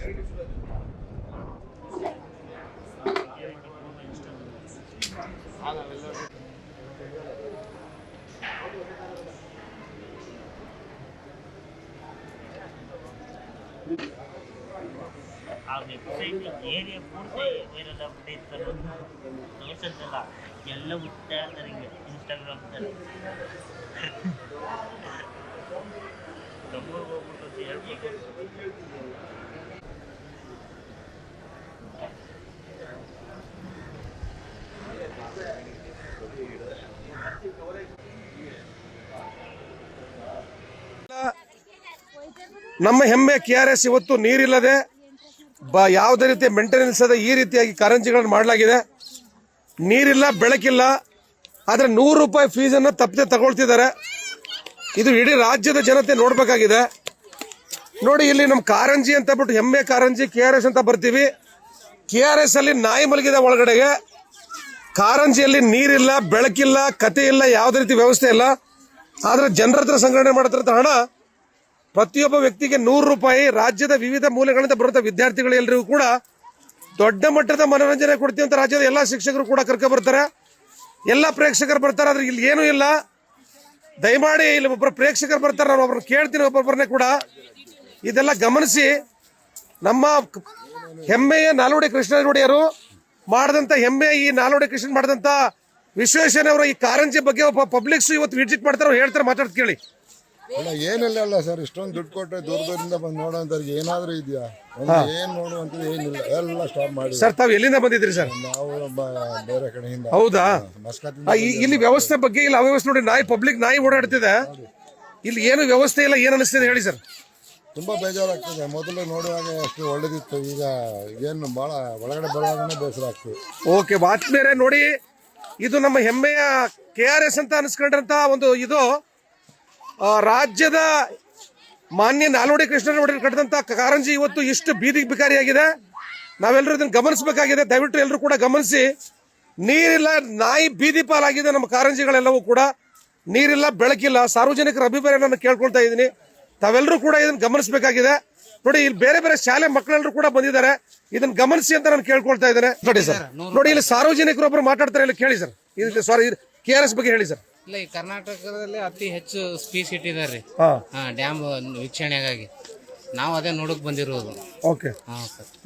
ಆ website area ಪೂರ್ತಿ viral ಆಗ್ಬಿಟ್ಟೈತೆ ತೋರ್ಸಲ್ಲ, ಎಲ್ಲ ಹುಡ್ತಾ ಇರ್ತಾರೆ ಹಿಂಗೆ ಇನ್ಸ್ಟಾಗ್ರಾಮ್ದಲ್ಲಿ. ನಮ್ಮೂರಿಗೆ ಹೋಗ್ಬಿಟ್ಟು ಅಂತ ಹೇಳ್ಬೋದು. ನಮ್ಮ ಹೆಮ್ಮೆ KRS ಇವತ್ತು ನೀರಿಲ್ಲದೆ ಯಾವುದೇ ರೀತಿಯ ಮೇಂಟೆನೆನ್ಸ್ ಅದ ಈ ರೀತಿಯಾಗಿ ಕಾರಂಜಿಗಳನ್ನು ಮಾಡಲಾಗಿದೆ. ನೀರಿಲ್ಲ, ಬೆಳಕಿಲ್ಲ, ಆದರೆ ₹100 ಫೀಸನ್ನು ತಪ್ಪದೆ ತಗೊಳ್ತಿದ್ದಾರೆ. ಇದು ಇಡೀ ರಾಜ್ಯದ ಜನತೆ ನೋಡಬೇಕಾಗಿದೆ. ನೋಡಿ, ಇಲ್ಲಿ ನಮ್ಮ ಕಾರಂಜಿ ಅಂತ ಬಿಟ್ಟು ಹೆಮ್ಮೆ ಕಾರಂಜಿ KRS ಅಂತ ಬರ್ತೀವಿ. KRS ಅಲ್ಲಿ ನಾಯಿ ಮಲಗಿದೆ ಒಳಗಡೆಗೆ. ಕಾರಂಜಿಯಲ್ಲಿ ನೀರಿಲ್ಲ, ಬೆಳಕಿಲ್ಲ, ಕತೆ ಇಲ್ಲ, ಯಾವುದೇ ರೀತಿ ವ್ಯವಸ್ಥೆ ಇಲ್ಲ. ಆದರೆ ಜನರ ಹತ್ರ ಸಂಗ್ರಹಣೆ ಮಾಡ್ತಿರೋ ಹಣ ಪ್ರತಿಯೊಬ್ಬ ವ್ಯಕ್ತಿಗೆ ₹100 ರಾಜ್ಯದ ವಿವಿಧ ಮೂಲೆಗಳಿಂದ ಬರುವಂತ ವಿದ್ಯಾರ್ಥಿಗಳು ಎಲ್ಲರಿಗೂ ಕೂಡ ದೊಡ್ಡ ಮಟ್ಟದ ಮನೋರಂಜನೆ ಕೊಡ್ತೀವಿ ಅಂತ ರಾಜ್ಯದ ಎಲ್ಲಾ ಶಿಕ್ಷಕರು ಕೂಡ ಕರ್ಕೊ ಬರ್ತಾರೆ, ಎಲ್ಲಾ ಪ್ರೇಕ್ಷಕರು ಬರ್ತಾರೆ. ಆದ್ರೆ ಇಲ್ಲಿ ಏನೂ ಇಲ್ಲ. ದಯಮಾಡಿ ಇಲ್ಲಿ ಒಬ್ಬರು ಪ್ರೇಕ್ಷಕರು ಬರ್ತಾರೆ, ನಾನು ಒಬ್ಬರನ್ನ ಕೇಳ್ತೀನಿ, ಒಬ್ಬೊಬ್ಬರನ್ನೇ ಕೂಡ ಇದೆಲ್ಲ ಗಮನಿಸಿ. ನಮ್ಮ ಹೆಮ್ಮೆಯ ನಾಲ್ವಡಿ ಕೃಷ್ಣ ಒಡೆಯರು ಮಾಡಿದಂತ ಹೆಮ್ಮೆ, ಈ ನಾಲ್ವಡಿ ಕೃಷ್ಣ ಮಾಡಿದಂತ ವಿಶ್ವೇಶ್ವರಯ್ಯನವರ ಈ ಕಾರಂಜಿ ಬಗ್ಗೆ ಒಬ್ಬ ಪಬ್ಲಿಕ್ಸ್ ಇವತ್ತು ವಿಸಿಟ್ ಮಾಡ್ತಾರೆ, ಹೇಳ್ತಾರೆ, ಮಾತಾಡ್ತಾ ಕೇಳಿ. ಅಲ್ಲ, ಏನಿಲ್ಲ ಅಲ್ಲ ಸರ್, ಇಷ್ಟೊಂದು ದುಡ್ಡು ಕೊಟ್ಟರೆ ದೂರದಿಂದ ಬಂದು ನೋಡೋಂಥವ್ರಿಗೆ ಏನಾದರೂ ಇದೆಯಾ? ಏನು ನೋಡುವಂಥದ್ದು ಏನಿಲ್ಲ, ಎಲ್ಲ ಸ್ಟಾಪ್ ಮಾಡಿ. ಸರ್, ತಾವು ಎಲ್ಲಿಂದ ಬಂದಿದ್ರಿ ಸರ್? ನಾವು ಬೇರೆ ಕಡೆಯಿಂದ. ಹೌದಾ? ಇಲ್ಲಿ ವ್ಯವಸ್ಥೆ ಬಗ್ಗೆ ಇಲ್ಲ, ಅವ್ಯವಸ್ಥೆ ನೋಡಿ, ನಾಯಿ ಪಬ್ಲಿಕ್ ನಾಯಿ ಓಡಾಡ್ತಿದೆ, ಇಲ್ಲಿ ಏನು ವ್ಯವಸ್ಥೆ ಇಲ್ಲ. ಏನ್ ಅನಿಸ್ತಿದೆ ಹೇಳಿ ಸರ್? ತುಂಬಾ ಬೇಜಾರಾಗ್ತದೆ. ಮೊದಲು ನೋಡುವಾಗ ಅಷ್ಟು ಒಳ್ಳೇದಿತ್ತು, ಈಗ ಏನು ಬಹಳ ಒಳಗಡೆ ಬರುವಾಗನೇ ಬೇಸರ ಆಗ್ತದೆ. ಓಕೆ, ಆತ್ಮೀಯರೇ ನೋಡಿ, ಇದು ನಮ್ಮ ಹೆಮ್ಮೆಯ KRS ಅಂತ ಅನಿಸ್ಕೊಂಡ್ರಂತ ಒಂದು ಇದು ರಾಜ್ಯದ ಮಾನ್ಯ ನಾಲ್ವಡಿ ಕೃಷ್ಣ ಒಡೆಯರು ಕಟ್ಟಿದಂತ ಕಾರಂಜಿ ಇವತ್ತು ಇಷ್ಟು ಬೀದಿಗೆ ಬಿಕಾರಿಯಾಗಿದೆ. ನಾವೆಲ್ಲರೂ ಇದನ್ನು ಗಮನಿಸಬೇಕಾಗಿದೆ. ದಯವಿಟ್ಟು ಎಲ್ಲರೂ ಕೂಡ ಗಮನಿಸಿ. ನೀರಿಲ್ಲ, ನಾಯಿ ಬೀದಿ ಪಾಲಾಗಿದೆ ನಮ್ಮ ಕಾರಂಜಿಗಳೆಲ್ಲವೂ ಕೂಡ. ನೀರಿಲ್ಲ, ಬೆಳಕಿಲ್ಲ. ಸಾರ್ವಜನಿಕರ ಅಭಿಪ್ರಾಯ ನಾನು ಕೇಳ್ಕೊಳ್ತಾ ಇದ್ದೀನಿ, ತಾವೆಲ್ಲರೂ ಕೂಡ ಇದನ್ನು ಗಮನಿಸಬೇಕಾಗಿದೆ. ನೋಡಿ, ಇಲ್ಲಿ ಬೇರೆ ಬೇರೆ ಶಾಲೆ ಮಕ್ಕಳೆಲ್ಲರೂ ಕೂಡ ಬಂದಿದ್ದಾರೆ, ಇದನ್ನ ಗಮನಿಸಿ ಅಂತ ನಾನು ಕೇಳ್ಕೊಳ್ತಾ ಇದ್ದೇನೆ. ನೋಡಿ ಸರ್, ನೋಡಿ ಇಲ್ಲಿ ಸಾರ್ವಜನಿಕರು ಒಬ್ಬರು ಮಾತಾಡ್ತಾರೆ, ಇಲ್ಲಿ ಕೇಳಿ ಸರ್. ಇದು ಸಾರಿ, KRS ಬಗ್ಗೆ ಹೇಳಿ ಸರ್. ಇಲ್ಲ, ಈ ಕರ್ನಾಟಕದಲ್ಲಿ ಅತಿ ಹೆಚ್ಚು ಸ್ಪೀಸ್ ಇಟ್ಟಿದ್ದಾರೆ ಡ್ಯಾಮ್ ವೀಕ್ಷಣೆಗಾಗಿ. ನಾವು ಅದೇ ನೋಡಕ್ ಬಂದಿರೋದು. ಓಕೆ,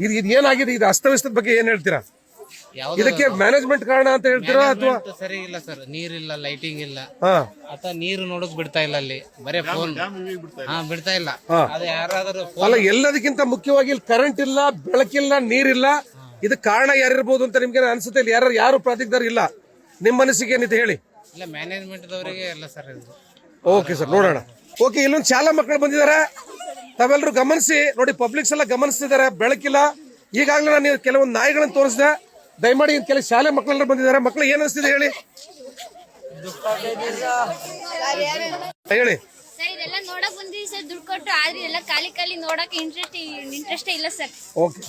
ಇದು ಏನಾಗಿದೆ? ಇದು ಅಸ್ತವ್ಯಸ್ತದ ಬಗ್ಗೆ ಏನ್ ಹೇಳ್ತೀರಾ? ಇದಕ್ಕೆ ಮ್ಯಾನೇಜ್ಮೆಂಟ್ ಕಾರಣ ಅಂತ ಹೇಳ್ತೀರಾ ಅಥವಾ? ಸರಿ ಇಲ್ಲ ಸರ್, ನೀರಿಲ್ಲ, ಲೈಟಿಂಗ್ ಇಲ್ಲ, ಅಥವಾ ನೀರು ನೋಡಕ್ ಬಿಡ್ತಾ ಇಲ್ಲ. ಅಲ್ಲಿ ಬರೇ ಫೋನ್ ಬಿಡ್ತಾ ಇಲ್ಲ. ಅದು ಯಾರಾದ್ರೂ ಅಲ್ಲ, ಎಲ್ಲದಕ್ಕಿಂತ ಮುಖ್ಯವಾಗಿ ಇಲ್ಲಿ ಕರೆಂಟ್ ಇಲ್ಲ, ಬೆಳಕಿಲ್ಲ, ನೀರಿಲ್ಲ. ಇದಕ್ಕೆ ಕಾರಣ ಯಾರಿರ್ಬೋದು ಅಂತ ನಿಮ್ಗೆ ಅನ್ಸುತ್ತೆ? ಇಲ್ಲಿ ಯಾರು ಪ್ರಾಧಿಕಾರ ಇಲ್ಲ, ನಿಮ್ಮ ಮನಸ್ಸಿಗೆ ಏನಿದೆ ಹೇಳಿ? ಇಲ್ಲ, ಮ್ಯಾನೇಜ್ಮೆಂಟ್ ದವರಿಗೆ ಎಲ್ಲ ಸರ್ ಇದು. ಓಕೆ ಸರ್, ನೋಡೋಣ. ಓಕೆ, ಇಲ್ಲೊಂದು ಶಾಲಾ ಮಕ್ಕಳು ಬಂದಿದ್ದಾರೆ, ತಾವೆಲ್ಲರೂ ಗಮನಿಸಿ. ನೋಡಿ, ಪಬ್ಲಿಕ್ಸ್ ಎಲ್ಲ ಗಮನಿಸ್ತಿದ್ದಾರೆ, ಬೆಳಕಿಲ್ಲ. ಈಗಾಗಲೇ ನಾನು ಕೆಲವೊಂದು ನಾಯಿಗಳನ್ನು ತೋರಿಸಿದೆ, ದಯಮಾಡಿ ಕೆಲವು ಶಾಲೆ ಮಕ್ಕಳೆಲ್ಲರೂ ಬಂದಿದ್ದಾರೆ. ಮಕ್ಕಳು ಏನ್ ಅನಿಸ್ತಿದೆ ಹೇಳಿ? ಹೇಳಿ ಸರ್, ಇದೆಲ್ಲ ನೋಡಕ್ ಬಂದಿದ್ದೀವಿ ಸರ್, ದುಡ್ಡು ಕೊಟ್ಟು. ಆದ್ರೆ ಎಲ್ಲ ಖಾಲಿ ನೋಡಕ್ ಇಂಟ್ರೆಸ್ಟ್ ಇಲ್ಲ ಸರ್. ಓಕೆ,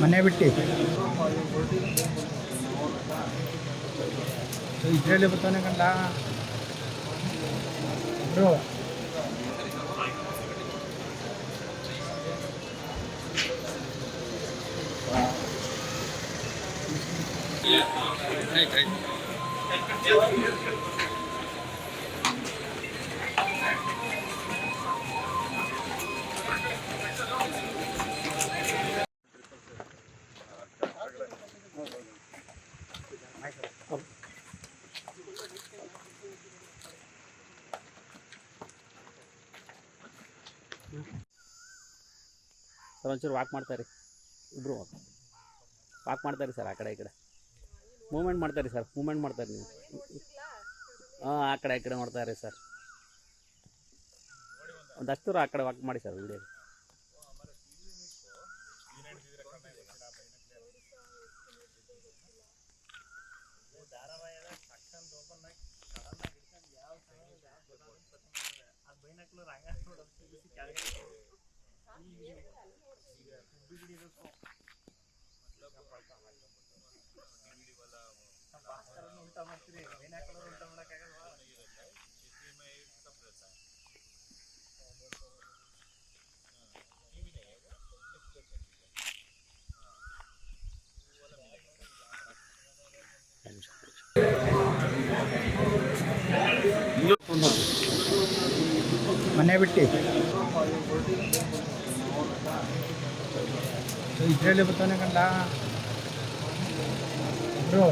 ಮನೆ ಬಿಟ್ಟು ಇದರಲ್ಲಿ ಬರ್ತಾನೆ ಕಂಡ ಬ್ರೋ. ಸರ್ ಒಂಚೂರು ವಾಕ್ ಮಾಡ್ತಾರೆ ಇಬ್ಬರು ವಾಕ್ ಮಾಡ್ತಾರೆ ಸರ್ ಆ ಕಡೆ ಈ ಕಡೆ ಮೂವ್ಮೆಂಟ್ ಮಾಡ್ತಾರೆ ಸರ್ ಮೂವ್ಮೆಂಟ್ ಮಾಡ್ತಾರೆ ನೀವು ಹಾಂ ಆ ಕಡೆ ಮಾಡ್ತಾರೆ ಸರ್ ಒಂದಷ್ಟು ಆ ಕಡೆ ವಾಕ್ ಮಾಡಿ ಸರ್ ವಿಡಿಯೋ ಮನೆ ಬಿಟ್ಟು ಇದರಲ್ಲಿ ಬರ್ತಾನೆ ಕಂಡ ಬ್ರೋ